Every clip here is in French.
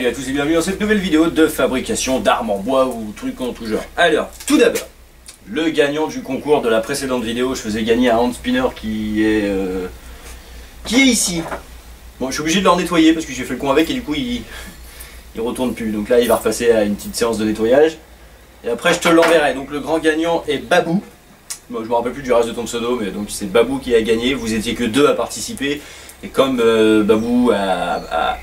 Salut à tous et bienvenue dans cette nouvelle vidéo de fabrication d'armes en bois ou trucs en tout genre. Alors, tout d'abord, le gagnant du concours de la précédente vidéo, je faisais gagner un hand spinner qui est ici. Bon, je suis obligé de le nettoyer parce que j'ai fait le con avec et du coup il retourne plus. Donc là, il va repasser à une petite séance de nettoyage. Et après, je te l'enverrai. Donc le grand gagnant est Babou. Bon, je me rappelle plus du reste de ton pseudo, mais donc c'est Babou qui a gagné. Vous étiez que 2 à participer. Et comme Babou a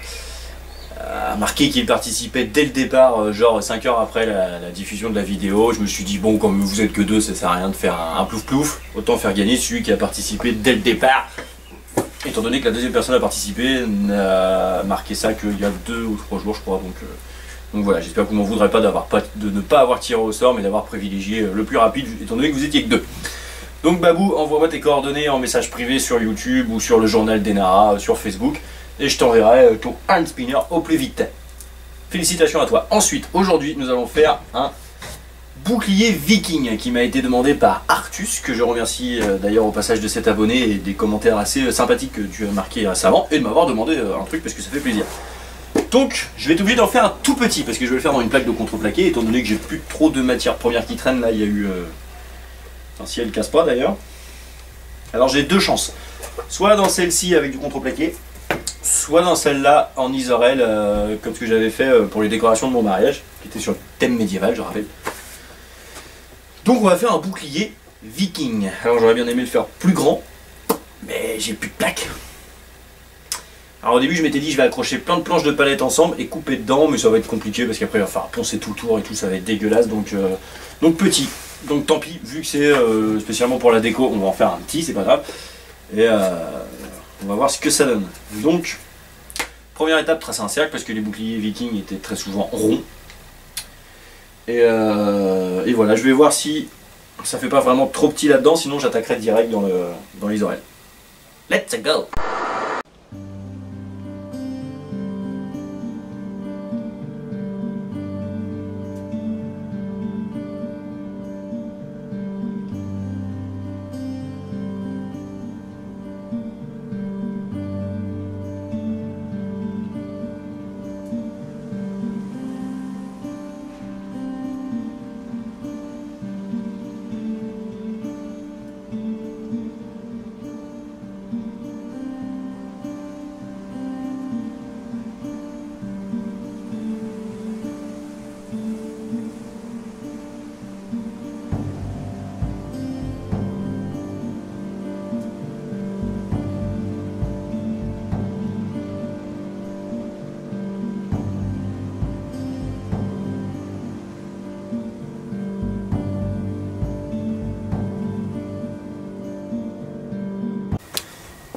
marqué qu'il participait dès le départ, genre 5 heures après la diffusion de la vidéo, je me suis dit bon, comme vous êtes que 2, ça sert à rien de faire un plouf plouf, autant faire gagner celui qui a participé dès le départ. Étant donné que la deuxième personne a participé n'a marqué ça qu'il y a 2 ou 3 jours je crois, donc voilà, j'espère que vous m'en voudrez pas de ne pas avoir tiré au sort mais d'avoir privilégié le plus rapide étant donné que vous étiez que 2. Donc Babou, envoie-moi tes coordonnées en message privé sur YouTube ou sur le journal d'Enara sur Facebook et je t'enverrai ton hand spinner au plus vite. Félicitations à toi. Ensuite, aujourd'hui, nous allons faire un bouclier viking qui m'a été demandé par Artus, que je remercie d'ailleurs au passage de cet abonné et des commentaires assez sympathiques que tu as marqués récemment et de m'avoir demandé un truc parce que ça fait plaisir. Donc, je vais être obligé d'en faire un tout petit parce que je vais le faire dans une plaque de contreplaqué étant donné que j'ai plus trop de matières premières qui traînent. Là, il y a eu... si elle casse pas d'ailleurs. Alors j'ai 2 chances. Soit dans celle-ci avec du contreplaqué, soit dans celle-là en isorel, comme ce que j'avais fait pour les décorations de mon mariage, qui était sur le thème médiéval, je rappelle. Donc on va faire un bouclier viking. Alors j'aurais bien aimé le faire plus grand, mais j'ai plus de plaques. Alors au début je m'étais dit je vais accrocher plein de planches de palette ensemble et couper dedans, mais ça va être compliqué parce qu'après il va falloir poncer tout le tour et tout, ça va être dégueulasse, donc petit. Donc tant pis, vu que c'est spécialement pour la déco, on va en faire un petit, c'est pas grave. Et on va voir ce que ça donne. Donc, première étape, tracer un cercle, parce que les boucliers vikings étaient très souvent ronds. Et voilà, je vais voir si ça fait pas vraiment trop petit là-dedans, sinon j'attaquerai direct dans les oreilles. Let's go!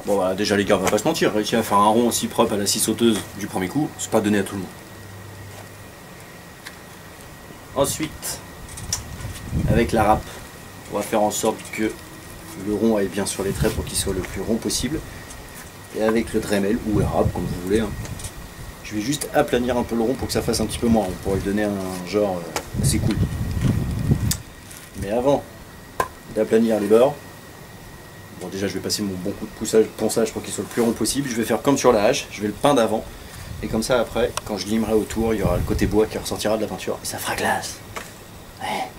Bon voilà, déjà les gars, on va pas se mentir, réussir à faire un rond aussi propre à la scie sauteuse du premier coup, c'est pas donné à tout le monde. Ensuite, avec la râpe, on va faire en sorte que le rond aille bien sur les traits pour qu'il soit le plus rond possible. Et avec le Dremel, ou la râpe comme vous voulez, hein, je vais juste aplanir un peu le rond pour que ça fasse un petit peu moins, on pourrait lui donner un genre assez cool. Mais avant d'aplanir les bords, bon déjà je vais passer mon bon coup de ponçage pour qu'il soit le plus rond possible. Je vais faire comme sur la hache, je vais le peindre avant. Et comme ça après, quand je limerai autour, il y aura le côté bois qui ressortira de la peinture. Et ça fera glace. Ouais.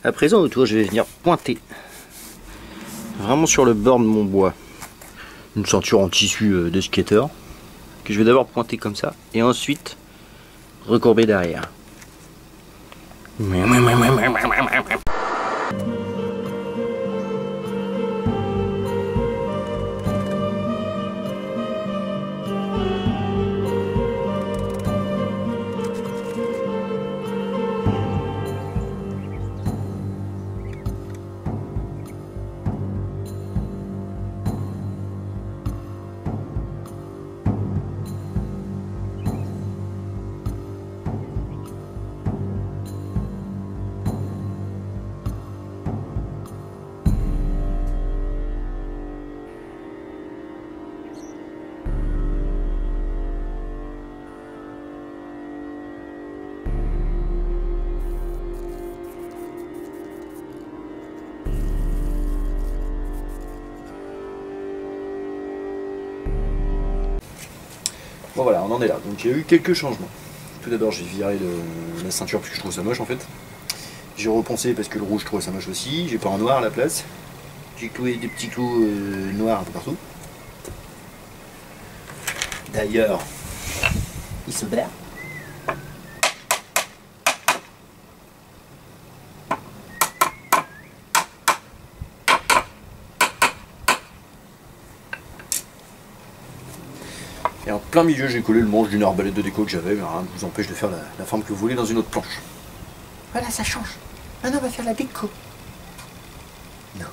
À présent autour je vais venir pointer vraiment sur le bord de mon bois. Une ceinture en tissu de skater que je vais d'abord pointer comme ça et ensuite recourber derrière. Bon voilà, on en est là. Donc il y a eu quelques changements. Tout d'abord, j'ai viré la ceinture parce que je trouve ça moche en fait. J'ai repensé parce que le rouge, je trouve ça moche aussi. J'ai pas en noir à la place. J'ai cloué des petits clous noirs un peu partout. D'ailleurs, ils sont là. Et en plein milieu, j'ai collé le manche d'une arbalète de déco que j'avais, mais rien ne vous empêche de faire la forme que vous voulez dans une autre planche. Voilà, ça change. Maintenant, on va faire la déco. Non.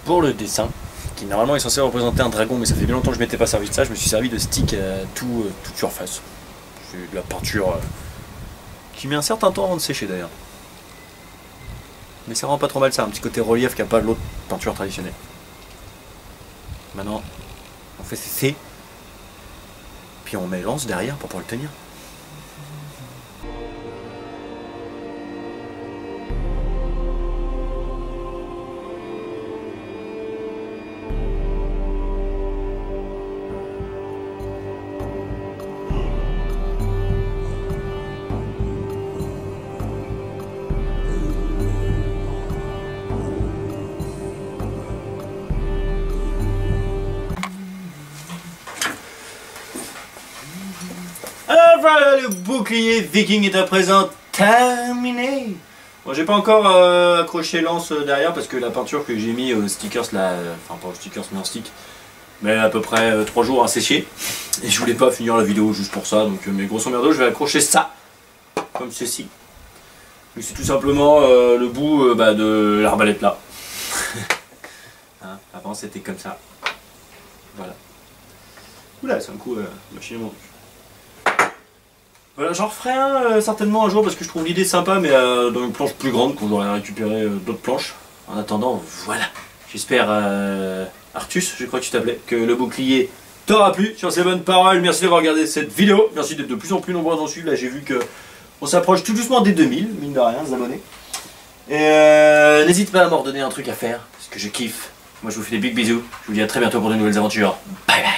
Pour le dessin, qui normalement est censé représenter un dragon, mais ça fait bien longtemps que je m'étais pas servi de ça, je me suis servi de stick à toute surface. C'est de la peinture qui met un certain temps avant de sécher d'ailleurs. Mais ça rend pas trop mal, ça a un petit côté relief qui n'a pas l'autre peinture traditionnelle. Maintenant, on fait sécher, puis on met l'anse derrière pour pouvoir le tenir. Voilà, le bouclier viking est à présent terminé. Bon, j'ai pas encore accroché l'anse derrière parce que la peinture que j'ai mis aux stickers là, enfin pas aux stickers mais en stick, mais à peu près 3 jours à sécher. Et je voulais pas finir la vidéo juste pour ça, donc mais grosso merdo je vais accrocher ça comme ceci. C'est tout simplement le bout de l'arbalète là. Hein, avant c'était comme ça. Voilà. Oula, c'est un coup machine mon truc. Voilà, j'en referai un certainement un jour parce que je trouve l'idée sympa, mais dans une planche plus grande quand j'aurai récupéré d'autres planches. En attendant, voilà. J'espère, Artus, je crois que tu t'appelais, que le bouclier t'aura plu. Sur ces bonnes paroles, merci d'avoir regardé cette vidéo. Merci d'être de plus en plus nombreux à en suivre. Là, j'ai vu que on s'approche tout doucement des 2000, mine de rien, les abonnés. Et n'hésite pas à m'en redonner un truc à faire, parce que je kiffe. Moi, je vous fais des big bisous. Je vous dis à très bientôt pour de nouvelles aventures. Bye bye.